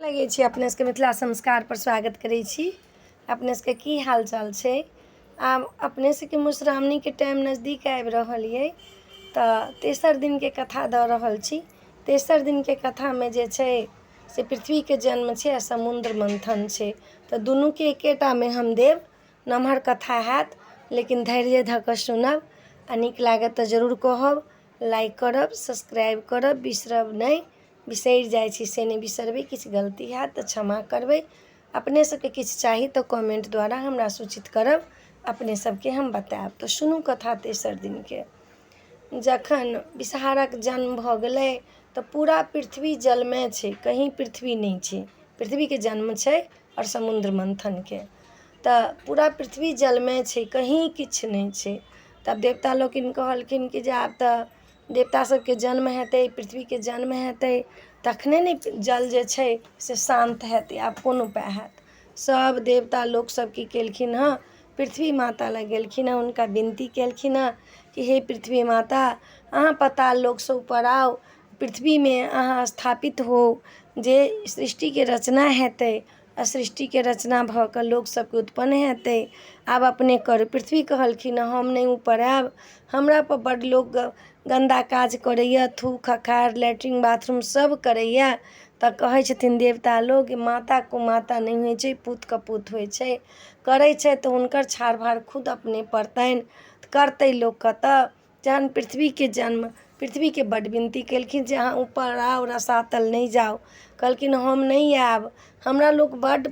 लगे छी अपने सबके मिथिला संस्कार पर स्वागत करै छी। अपने सबके की हाल चाल छै? आब अपने सबके मधुश्रावणी के टाइम नज़दीक आबि रहल ये तऽ तेसर दिन के कथा दऽ रहल छी। तेसर दिन के कथा में जे छै से पृथ्वी के जन्म छै आ समुद्र मंथन छै। तऽ दुनू के एकेटा में हम देव। नमहर कथा हैत लेकिन धैर्य धऽ कऽ सुनब आ नीक लागत तऽ जरूर कहब, लाइक करब, सब्सक्राइब करब, बिसरब नहीं। बिसरि जाइ छी से नहीं बिसरबै, किछु गलती हैत तऽ क्षमा करबै। अपने सबके किछु चाही तऽ कमेंट द्वारा हमरा सूचित करब, अपने सबके हम बताएब। तऽ सुनू कथा तेसर दिन के। जखन विषहारक जन्म भऽ गेलै तऽ पूरा पृथ्वी जलमय छै, कहीं पृथ्वी नहीं छै। पृथ्वी के जन्म छै और समुद्र मंथन के। तऽ पूरा पृथ्वी जलमय छै, कहीं किछु नहीं छै। तब देवता लोकनि कहलखिन कि जे आब तऽ देवता सबके जन्म हेतै, पृथ्वी के जन्म हेतै, तखने ने जल जे छै से शांत हेतै। आब कोन उपाय हैत? सब देवता लोक सब की केलखिन हँ, पृथ्वी माता लग गेलखिन हँ, हुनका विनती केलखिन हँ कि हे पृथ्वी माता, अहाँ पाताल लोक से ऊपर आउ, पृथ्वी में अहाँ स्थापित हो, जे सृष्टि के रचना हेतै आ सृष्टि के रचना भऽ कऽ लोक सबके उत्पन्न हेतै। आब अपने करू। पृथ्वी कहलखिन हम नहीं ऊपर आयब, हमरा पर बड्ड लोग गंदा काज करैया, थू खखार लैट्रिन बाथरूम सब करैया। तऽ कहै छथिन देवता लोग माता कुमाता नहीं होइ छै, पूत कपूत होइ छै। करै छै तऽ हुनकर छाड़ भाड़ खुद अपने पड़तनि, करतै लोक कतऽ? जहन पृथ्वी के जन्म, पृथ्वी के बड्ड विनती केलखिन जे अहाँ ऊपर आउ, रसातल नहीं जाउ। कहलखिन हम नहीं आयब, हमरा लोग बड्ड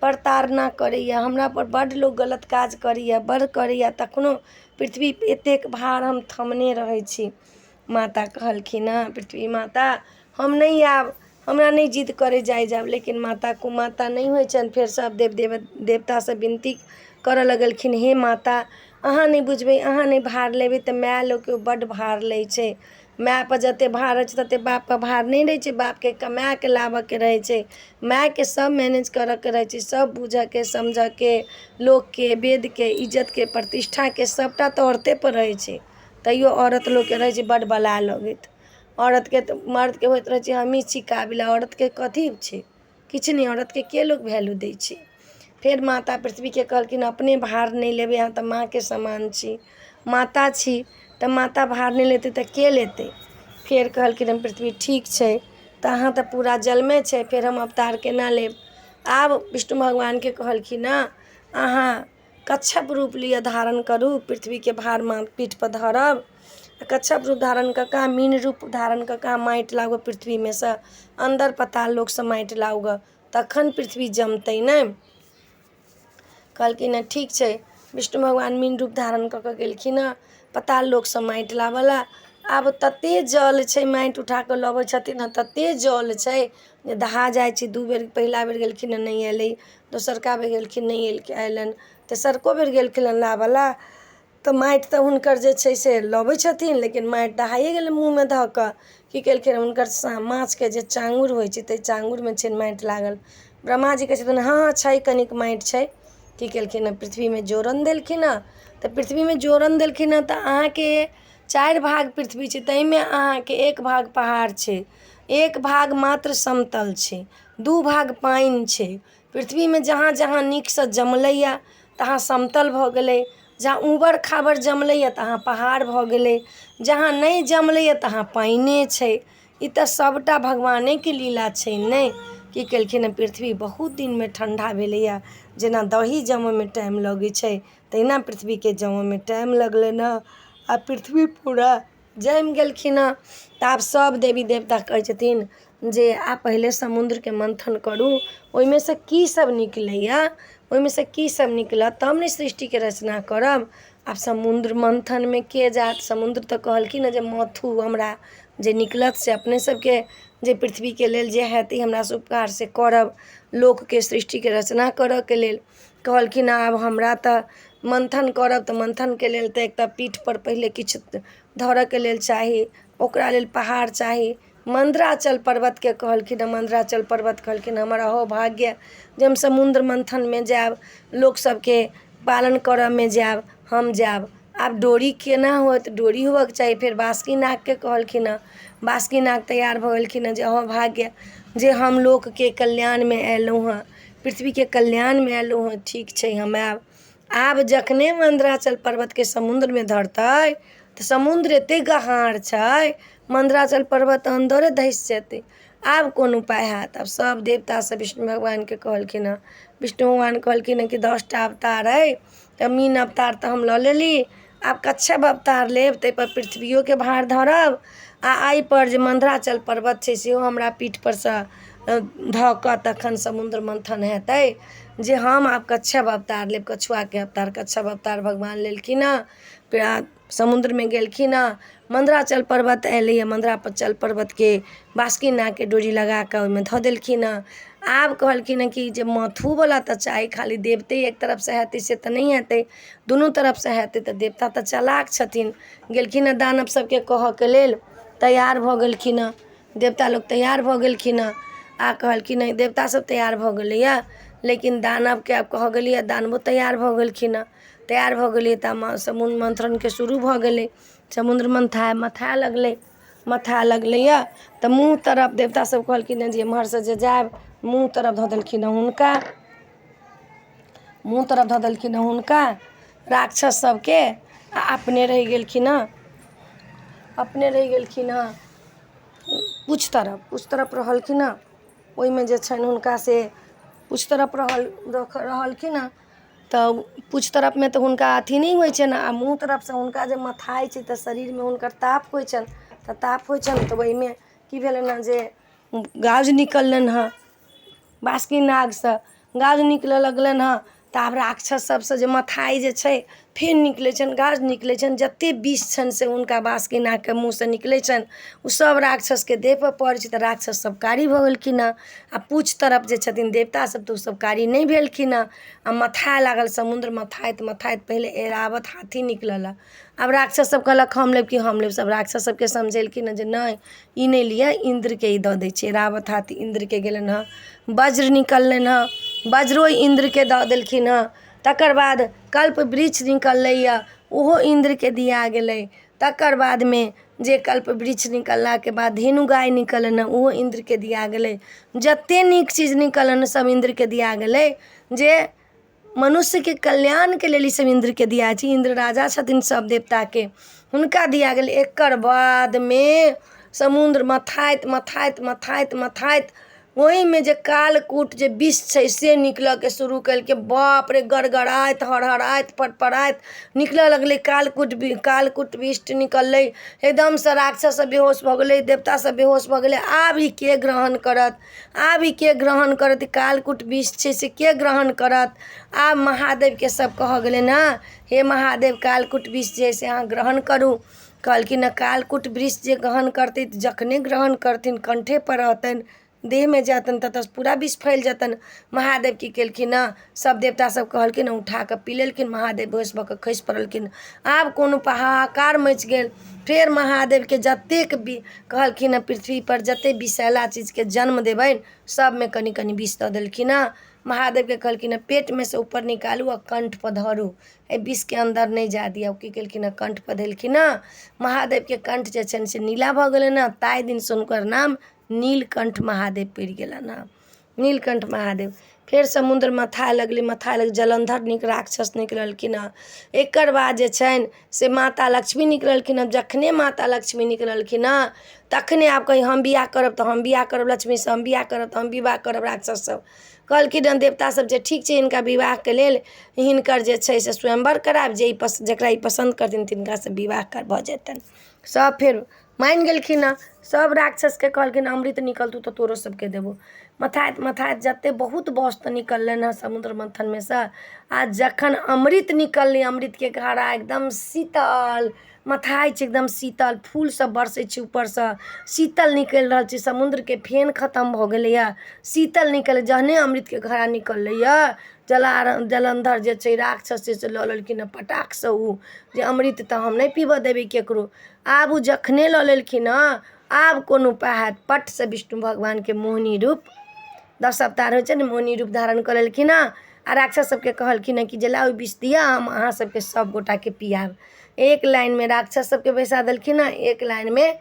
प्रताड़ना करैया, हमरा पर बड्ड लोग गलत काज करैया, बड़ करैया, तखनो पृथ्वी एतेक भार हम थमने रहै छी। माता कहलखिन हँ पृथ्वी माता हम नहीं आयब, हमरा नहीं जिद करे जाब। लेकिन माता कुमाता नहीं होइ छनि। फेर सब देवता सब विनती करऽ लगलखिन हे माता, अहाँ नहीं बुझबै, अहाँ नहीं भार लेबै तऽ माय लोग के बड्ड भार लै छै। माय पर जते भार रहै छै तते बाप पर भार नहीं रहै छै। बाप के कमा के लाबऽ के रहै छै, माय के सब मैनेज करऽ के रहै छै, सब बुझऽ के समझऽ के, लोक के, वेद के, इज्जत के, प्रतिष्ठा के, सबटा तऽ औरते पर रहै छै। तैयो औरत लोग के रहै छै बड्ड बला लगैत। औरत के तऽ मर्द के होइत रहै छै हमही छी काबिल, औरत के कथी छै? किछु नहीं, औरत के लोग वैल्यू दै छै? फेर माता पृथ्वी के कहलखिन अपने भार नहीं लेबै, अहाँ तऽ माँ के समान छी, माता छी, तऽ माता भार नहीं लेतै तऽ के लेतै? फेर कहलखिन हम पृथ्वी ठीक छै, तऽ अहाँ तऽ पूरा जलमे छै, फेर हम अवतार केना लेब? आब विष्णु भगवान के कहलखिन हँ अहाँ कच्छप रूप लिअ, धारण करू, पृथ्वी के भार माँ पीठ पर धरब। कच्छप रूप धारण कऽ कऽ, मीन रूप धारण कऽ कऽ माटि लाउ पृथ्वी में से, अंदर पाताल लोक से माटि लाउ ग, तखन पृथ्वी जमतै ने। कहलखिन ठीक छै। विष्णु भगवान मीन रूप धारण कऽ कऽ गेलखिन हँ पाताल लोक से माटि लाबऽ ला। आब तते जल छै, माटि उठा कऽ लबै छथिन हँ, तते जल छै जे दहा जाइ छै। दू बेर, पहिला बेर गेलखिन हँ नहीं एलै, दोसरका बेर गेलखिन नहीं अयलनि, तेसरको बेर गेलखिन हँ लाबऽ ला तऽ माटि तऽ हुनकर जे छै से लबै छथिन, लेकिन माटि दहाइए गेलै मुँह में धऽ कऽ। की केलखिन हुनकर माछ के जे चांगुर होइ छै ताहि चांगुर में छै माटि लागल। ब्रह्मा जी कहै छथिन हाँ छै, कनिक माटि छै। की केलखिन हँ पृथ्वी में जोरन देलखिन हँ। तऽ पृथ्वी में जोरन देलखिन हँ तऽ अहाँके 4 भाग पृथ्वी छै, ताहिमे अहाँके 1 भाग पहाड़ छै, 1 भाग मात्र समतल छै, 2 भाग पानि छै। पृथ्वी में जहाँ जहाँ नीकसँ जमलैया तहाँ समतल भऽ गेलै, जहाँ ऊबड़ खाबड़ जमलैया तहाँ पहाड़ भऽ गेलै, जहाँ नहीं जमलैया तहाँ पानिए छै। ई तऽ सबटा भगवाने के लीला छै ने। की केलखिन हँ पृथ्वी बहुत दिन में ठंडा भेलैया, जेना दही जमऽ में टाइम लगै छै तहिना पृथ्वी के जमऽ में टाइम लगलै न। आ पृथ्वी पूरा जमि गेलखिन हँ। तऽ आब सब देवी देवता कहै छथिन जे आब पहिले समुद्र के मंथन करू, ओहिमे से की सब निकलैया, ओहिमे से की सब निकलत तब ने सृष्टि के रचना करब। आब समुद्र मंथन में के जात? समुद्र तऽ कहलखिन जे माथू हमरा जे निकलत से अपने सबके जे पृथ्वी के लेल जे हैत हमरा से उपकार से करब। लोक के सृष्टि के रचना करऽ के लेल कहलखिन आब हमरा तऽ मंथन करब, तऽ मंथन के लेल तऽ एक तऽ पीठ पर पहिले किछु धरऽ के लेल चाही, ओकरा लेल पहाड़ चाही। मंदराचल पर्वत के कहलखिन, मंदराचल पर्वत कहलखिन हमर अहो भाग्य जे हम समुद्र मंथन में जायब, लोक सबके पालन करऽ में जायब, हम जायब। आब डोरी केना होत, डोरी होबक चाही। फेर बासुकीनागके कहलखिन हँ, बासुकीनाग तैयार भऽ गेलखिन हँ जे अहाँ भाग्य जे हम लोकके कल्याणमे अयलहुँ हँ, पृथ्वीके कल्याणमे अयलहुँ हँ, ठीक छै हम आब जखने मन्दिराचल पर्वतके समुद्रमे धरतै तऽ समुद्र एतेक गहार छै, मन्दिराचल पर्वत अन्दरे धसि जेतै। आब कोन उपाय हैत? आब सब देवता सब विष्णु भगवानके कहलखिन हँ। विष्णु भगवान कहलखिन हँ कि 10टा अवतार अइ, तऽ मीन अवतार तऽ हम लऽ लेली, आब कच्छप अवतार लेब, ताहिपर पृथ्वियोके भार धरब आ एहिपर जे मन्दिराचल पर्वत छै सेहो हमरा पीठपरसँ धऽ कऽ तखन समुद्र मन्थन हेतै जे हम आब कच्छप अवतार लेब, कछुआके अवतार। कच्छप अवतार भगवान लेलखिन हँ, फेर समुद्रमे गेलखिन हँ, मन्दिराचल पर्वत अयलैए, मन्दिराचल पर्वतके बासुकीनागके डोरी लगा कऽ ओहिमे धऽ देलखिन हँ। आब कहलखिन हँ कि जे माथोवला तऽ चाही, खाली देवते एक तरफसँ हेतै से तऽ नहि हेतै, दुनू तरफसँ हेतै। तऽ देवता तऽ चालाक छथिन, गेलखिन हँ दानव सबके कहऽके लेल, तैयार भऽ गेलखिन हँ, देवता लोक तैयार भऽ गेलखिन हँ। आ कहलखिन हँ देवता सब तैयार भऽ गेलैए, लेकिन दानवके आब कहऽ गेलिए, दानवो तैयार भऽ गेलखिन हँ। तैयार भऽ गेलिए तऽ समुद्र मन्थनके शुरू भऽ गेलै, समुद्र मथाए लगलैए। तऽ मुँह तरफ देवता सब कहलखिन हँ जे एम्हरसँ जे जायब, मुँह तरफ धऽ देलखिन हँ हुनका, मुँह तरफ धऽ देलखिन हँ हुनका राक्षस सबके, आ अपने रहि गेलखिन हँ, पूछ तरफ रहलखिन हँ। ओहिमे जे छनि हुनका से पूछ तरफ रहलखिन हँ, तऽ पूछ तरफमे तऽ हुनका अथी नहि होइ छनि, आ मुँह तरफसँ हुनका जे मथाइ छै तऽ शरीरमे हुनकर ताप होइ छनि। तऽ ताप होइ छनि तऽ ओहिमे की भेलनि हँ जे गाज निकललनि हँ, बासुकीनागसँ गाज निकलऽ लगलनि हँ। तऽ आब राक्षस सबसँ जे मथाइ जे छै फेर निकलै छनि, गाज निकलै छनि, जतेक विष छनि से हुनका बासुकीनागके मुँहसँ निकलै छनि, ओ सब राक्षसके देहपर पड़ै छै। तऽ राक्षस सब कारी भऽ गेलखिन हँ, आ पूछ तरफ जे छथिन देवता सब तऽ ओसब कारी नहि भेलखिन हँ। आ मथाए लागल समुद्र, मथाइत पहिले एरावत हाथी निकलल हँ। आब राक्षस सब कहलक हम लेब कि हम लेब, सब राक्षस सबके समझेलखिन हँ जे नहि, ई नहि लिअ, इन्द्रके ई दऽ दै छै। एरावत हाथी इन्द्रके गेलनि हँ। वज्र निकललनि हँ, वज्रो इन्द्रके दऽ देलखिन हँ। तकर बाद कल्प वृक्ष निकललैए, ओहो इन्द्रके दिया गेलै। तकर बादमे जे कल्प वृक्ष निकललाके बाद धेनु गाय निकललनि हँ, ओहो इन्द्रके दिया गेलै। जतेक नीक चीज निकललनि हँ सब इन्द्रके दिया गेलै, जे मनुष्यके कल्याणके लेल ई सब इन्द्रके दिया छै। इन्द्र राजा छथिन सब देवताके, हुनका दिया गेलै। एकर बादमे समुद्र मथाइत ओहिमे जे कालकूट जे विष छै से निकलऽके शुरू केलकै। बाप रे, गड़गड़ाइत हड़हड़ाइत फड़फड़ाइत निकलऽ लगलै कालकूट विष निकललै। एकदमसँ राक्षस सब बेहोश भऽ गेलै, देवता सब बेहोश भऽ गेलै। आब ई के ग्रहण करत, आब ई के ग्रहण करत, कालकूट विष छै से के ग्रहण करत? आब महादेवके सब कहऽ गेलै ने, हे महादेव, कालकूट विष जे है से अहाँ ग्रहण करू। कहलखिन कालकूट वृक्ष जे ग्रहण करतै, जखने ग्रहण करथिन कंठे पर रहतनि, देहमे जेतनि तऽ पूरा विष फैल जेतनि। महादेव की केलखिन हँ, सब देवता सब कहलखिन उठा कऽ पी लेलखिन। महादेव बेहोश भऽ कऽ खसि पड़लखिन। आब कोनो हाहाकार मचि गेल। फेर महादेवके जतेक कहलखिन हँ पृथ्वी पर जतेक विषैला चीजके जन्म देबनि, सबमे कनि कनि विष दऽ देलखिन हँ। महादेवके कहलखिन हँ पेटमे से ऊपर निकालू आ कंठपर धरू, एहि विषके अन्दर नहि जा दिअ। की केलखिन हँ, कंठपर देलखिन हँ। महादेवके कंठ जे छनि से नीला भऽ गेलनि हँ, ताहि दिनसँ हुनकर नाम नीलकंठ महादेव पड़ि गेलनि हँ, नीलकंठ महादेव। फेर समुद्र मथाए लगलै, जलन्धर राक्षस निकललखिन हँ। एकर बाद जे छनि से माता लक्ष्मी निकललखिन हँ। जखने माता लक्ष्मी निकललखिन हँ, तखने आब कही हम बिआह करब तऽ हम बिआह करब, लक्ष्मीसँ हम बिआह करब तऽ हम विवाह करब। राक्षस सब कहलखिन हँ देवता सब जे ठीक छै, हिनका विवाहके लेल हिनकर जे छै से स्वयंवर करायब, जकरा ई पसन्द करथिन तिनकासँ विवाह भऽ जेतनि। सब फेर मानि गेलखिन हँ। सब राक्षसके कहलखिन अमृत निकलतौ तऽ तोरो सबके देबो। मथाइत जतेक बहुत वस्तु निकललनि हँ समुद्र मन्थनमे सँ। आ जखन अमृत निकललै, अमृतके धारा एकदम शीतल, मथाइ छै एकदम शीतल, फूल सब बरसै छै ऊपरसँ, शीतल निकलि रहल छै। समुद्रके फेन खत्म भऽ गेलैए, शीतल निकललै। जहने अमृतके धारा निकललैए, जलन्धर जे छै राक्षस से लऽ लेलखिन हँ पटाकसँ उ, जे अमृत तऽ हम नहि पीबऽ देबै केकरो। आब उ जखने लऽ लेलखिन हँ, आब कोन उपाय हैत? पटसँ विष्णु भगवानके मोहिनी रूप, 10 अवतार होइ छै ने, मोहिनी रूप धारण कऽ लेलखिन हँ। आ राक्षस सबके कहलखिन कि जला विष दिया हम अहाँ सबके सब गोटा के पियाब। एक लाइन में राक्षस सबके बैसा देलखिन, एक लाइन में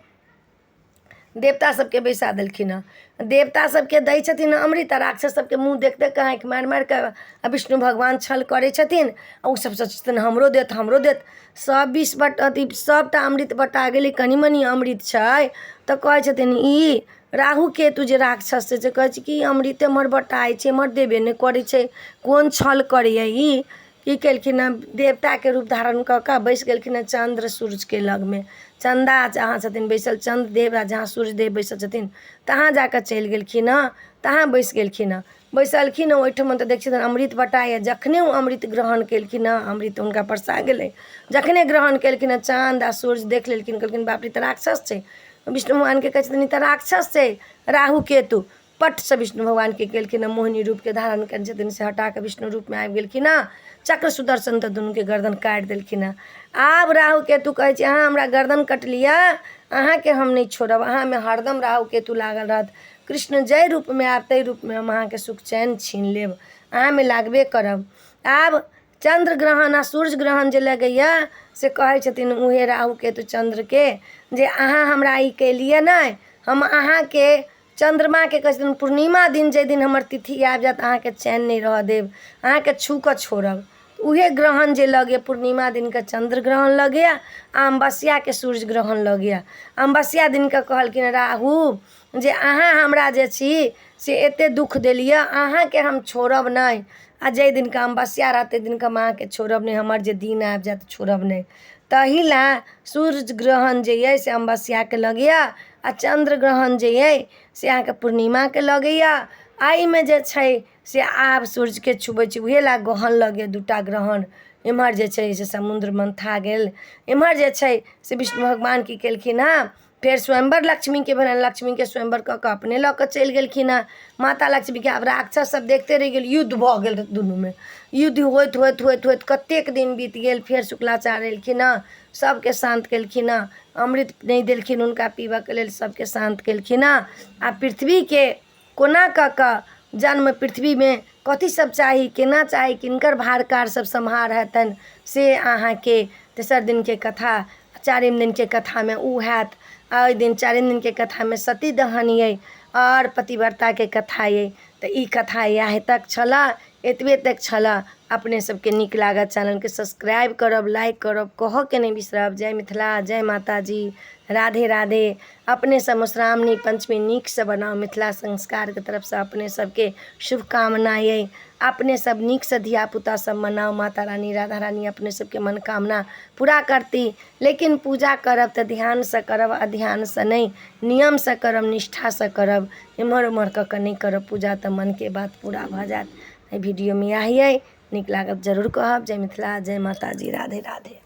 देवता सबके बैसा देलखिन। देवता सबके दै छथिन अमृत, राक्षस सबके मुँह देखते कहाँ कि मारि मारि कऽ विष्णु भगवान छल करै छथिन। उ सब सोचथिन हमरो देत हमरो देत। सब विष अथी सबटा अमृत बटा गेलै, कनि मनि अमृत छै तऽ कहै छथिन ई राहु केतु जे राक्षस छै से कहै छै कि अमृत एम्हर बटाइ छै एम्हर देबे नहि करै छै, कोन छल करैए ई। की केलखिन देवता के रूप धारण कऽ कऽ बैस गेलखिन चंद्र सूर्य के लग में। चंदा जहाँ छथिन बैसल चंद्र देव आ जहाँ सूर्य देव बैसल छथिन तहाँ जाकर चलि गेलखिन, तहाँ बैस गेलखिन। बैसलखिन ओहिठाम तऽ देखै छथिन अमृत बटाइए। जखने ओ अमृत ग्रहण केलखिन, अमृत हुनका परसा गेलै। जखने ग्रहण केलखिन चाँद आ सूर्य देख लेलखिन, कहलखिन बाप रे तऽ राक्षस छै। विष्णु भगवान के कहै छथिन तऽ राक्षस छै राहु केतु। पट से विष्णु भगवान के केलखिन मोहिनी रूप के धारण करै छथिन से हटा के विष्णु रूप में आबि गेलखिन। चक्र सुदर्शन तऽ दुनू के गर्दन काटि देलखिन। आब राहु केतु कहै छै अहाँ हमरा गर्दन कटलिए, अहाँ के हम नहीं छोड़ब, अहाँ में हरदम राहु केतु लागल रहत। कृष्ण जय रूप में आब तै रूप में हम अहाँ के सुख चैन छीन लेब, अहाँ में लागबे करब। आब चंद्र ग्रहण आ सूर्य ग्रहण जे लगैया से कहै छथिन उहे राहु केतु चंद्र के जे अहाँ हमरा ई केलिए नहीं, हम अहाँ के चंद्रमा के कहै छथिन पूर्णिमा दिन जे दिन हमर तिथि आबि जात अहाँ के चैन नहीं रह देब, अहाँ के छू कऽ छोड़ब। उहे ग्रहण जे लगे पूर्णिमा दिन के चंद्र ग्रहण लगे आ अमावस्या के सूर्य ग्रहण लगे। अमावस्या दिन के कहलखिन राहु जे अहाँ हमरा जे छी से एते दुख देलिए, अहाँ के हम छोड़ब नहीं। आ जे दिन का अमावस्या रहते दिन का हम अहाँ के छोड़ब नहीं, हमर जे दिन आबि जात छोड़ब नहीं। तही ला सूर्य ग्रहण जे ये से अमावस्या के लगैया आ चंद्र ग्रहण जे ये से अहाँ के पूर्णिमा के लगैया। आई में जे छै से आब सूर्य के छुबै छै उहे ला गहन लगे दूटा ग्रहण। एम्हर जे छै से समुद्र मंथा गेल, एम्हर जे छै से विष्णु भगवान की केलखिन फेर स्वयंवर लक्ष्मी के भेलनि, लक्ष्मी के स्वयंवर कऽ कऽ अपने लऽ कऽ चलि गेलखिन। माता लक्ष्मी के आब राक्षस सब देखते रहि गेल, युद्ध भऽ गेल दुनू में। युद्ध होइत होइत होइत होइत कतेक दिन बीत गेल। फेर शुक्लाचार्य एलखिन, सबके शांत केलखिन, अमृत नहीं देलखिन हुनका पीबऽ के लेल, सबके शांत केलखिन। आ पृथ्वी के कोना कऽ कऽ जन्म पृथ्वी में कथी सब चाही, केना चाही, किनकर भारकार सब सम्हार हेतनि से अहाँ के तेसर दिन के कथा चारिम दिन के कथा में उ हैत। ओहि दिन चारिम दिन के कथा में सती दहन ये और पतिव्रता के कथा ये। तो ई कथा यह तक छला, एतबे तक छला। अपने सबके नीक लागत चैनल के सब्सक्राइब करब, लाइक करब, कह के नहीं बिसरब। जय मिथिला, जय माता जी, राधे राधे। अपने सब मधुश्रावणी पंचमी नीक से बनाओ, मिथिला संस्कार के तरफ से अपने सबके शुभकामना ये। अपने सब नीक से धिया पुता सब मनाओ, माता रानी राधा रानी अपने सबके मनोकामना पूरा करती। लेकिन पूजा करब तो ध्यान से करब, अध्यान से नहीं, नियम से करब, निष्ठा से करब। इम्हर उम्हर कऽ के नहीं करब पूजा तो मन के बात पूरा भ जात। वीडियो में यही नीक लागत जरूर कहब। जय मिथिला, जय माता जी, राधे राधे।